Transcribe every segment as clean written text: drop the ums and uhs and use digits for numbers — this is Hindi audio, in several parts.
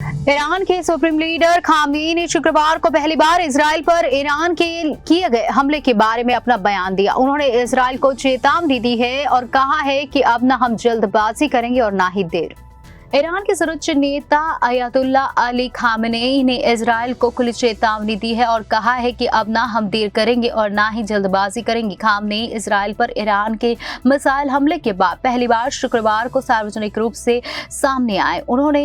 ईरान के सुप्रीम लीडर खामेनी ने शुक्रवार को पहली बार इजराइल पर ईरान के किए गए हमले के बारे में अपना बयान दिया। उन्होंने इजराइल को चेतावनी दी है और कहा है कि अब न हम जल्दबाजी करेंगे और ना ही देर। ईरान के सर्वोच्च नेता अयातुल्ला अली खामेनी ने इजराइल को खुली चेतावनी दी है और कहा है कि अब ना हम देर करेंगे और ना ही जल्दबाजी करेंगे। खामेनी इजराइल पर ईरान के मिसाइल हमले के बाद पहली बार शुक्रवार को सार्वजनिक रूप से सामने आए। उन्होंने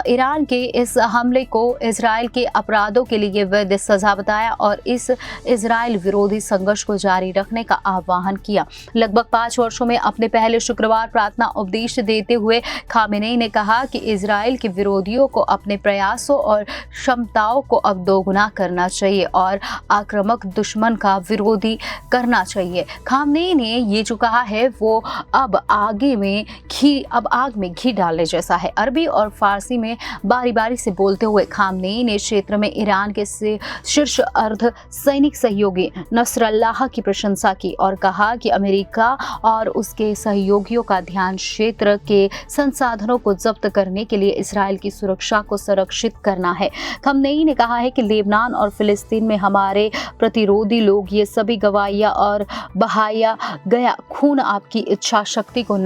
ईरान के इस हमले को इजराइल के अपराधों के लिए वैध सजा बताया और इस इजराइल विरोधी संघर्ष को जारी रखने का आह्वान किया। लगभग 5 वर्षों में अपने पहले शुक्रवार प्रार्थना उपदेश देते हुए खामेनी ने कहा कि इजराइल के विरोधियों को अपने प्रयासों और क्षमताओं को अब दोगुना करना चाहिए और आक्रामक दुश्मन का विरोधी करना चाहिए। खामेनी ने ये जो कहा है वो अब आग में घी डालने जैसा है। अरबी और फारसी में बारी बारी से बोलते हुए खामेनी ने क्षेत्र में ईरान के शीर्ष अर्ध सैनिक सहयोगी नसरल्लाह की प्रशंसा की और कहा कि अमेरिका और उसके सहयोगियों का ध्यान क्षेत्र के संसाधनों को जब्त करने के लिए इजराइल की सुरक्षा को संरक्षित करना है। खामेनी ने कहा है कि लेबनान और फिलिस्तीन में हमारे प्रतिरोधी लोग ये सभी गवाहियां और बहाया गया खून आपकी इच्छा शक्ति को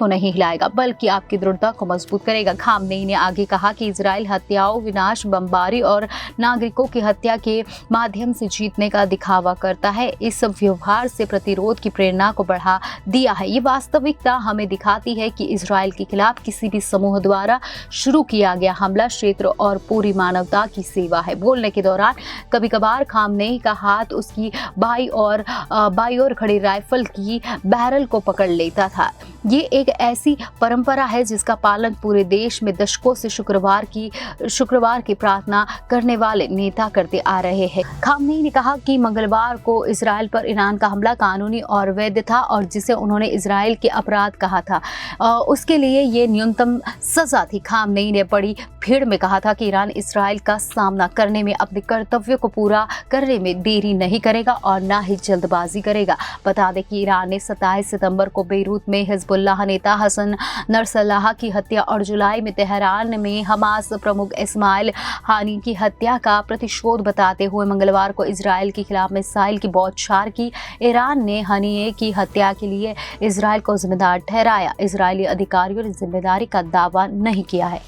नहीं हिलाएगा बल्कि आपकी दृढ़ता को मजबूत करेगा। खामेनी ने आगे कहा कि इजराइल हत्याओं, विनाश, बमबारी और नागरिकों की हत्या के माध्यम से जीतने का दिखावा करता है। इस व्यवहार से प्रतिरोध की प्रेरणा को बढ़ा दिया है। ये वास्तविकता हमें दिखाती है कि इजराइल के खिलाफ किसी भी समूह द्वारा शुरू किया गया हमला क्षेत्र और पूरी मानवता की सेवा है। बोलने के दौरान कभी कभार खामेनी का हाथ उसकी बाई ओर खड़ी राइफल की बैरल को पकड़ लेता था। ये एक ऐसी परंपरा है जिसका पालन पूरे देश में दशकों से शुक्रवार की प्रार्थना करने वाले नेता करते आ रहे हैं। खामेनी ने कहा कि मंगलवार को इजराइल पर ईरान का हमला कानूनी और वैध था और जिसे उन्होंने इजराइल के अपराध कहा था उसके लिए ये न्यूनतम सजा थी। खामेनी ने बड़ी भीड़ में कहा था कि ईरान इजराइल का सामना करने में अपने कर्तव्य को पूरा करने में देरी नहीं करेगा और ना ही जल्दबाजी करेगा। बता दें कि ईरान ने 27 सितंबर को बेरूत में हिजबुल्लाह नेता हसन नसरल्लाह की हत्या और जुलाई में तेहरान में हमास प्रमुख इस्माइल हानी की हत्या का प्रतिशोध बताते हुए मंगलवार को इजराइल के खिलाफ मिसाइल की बौछार की। ईरान ने हानिये की हत्या के लिए इजराइल को जिम्मेदार ठहराया। इजरायली अधिकारियों ने जिम्मेदारी का दावा नहीं किया है।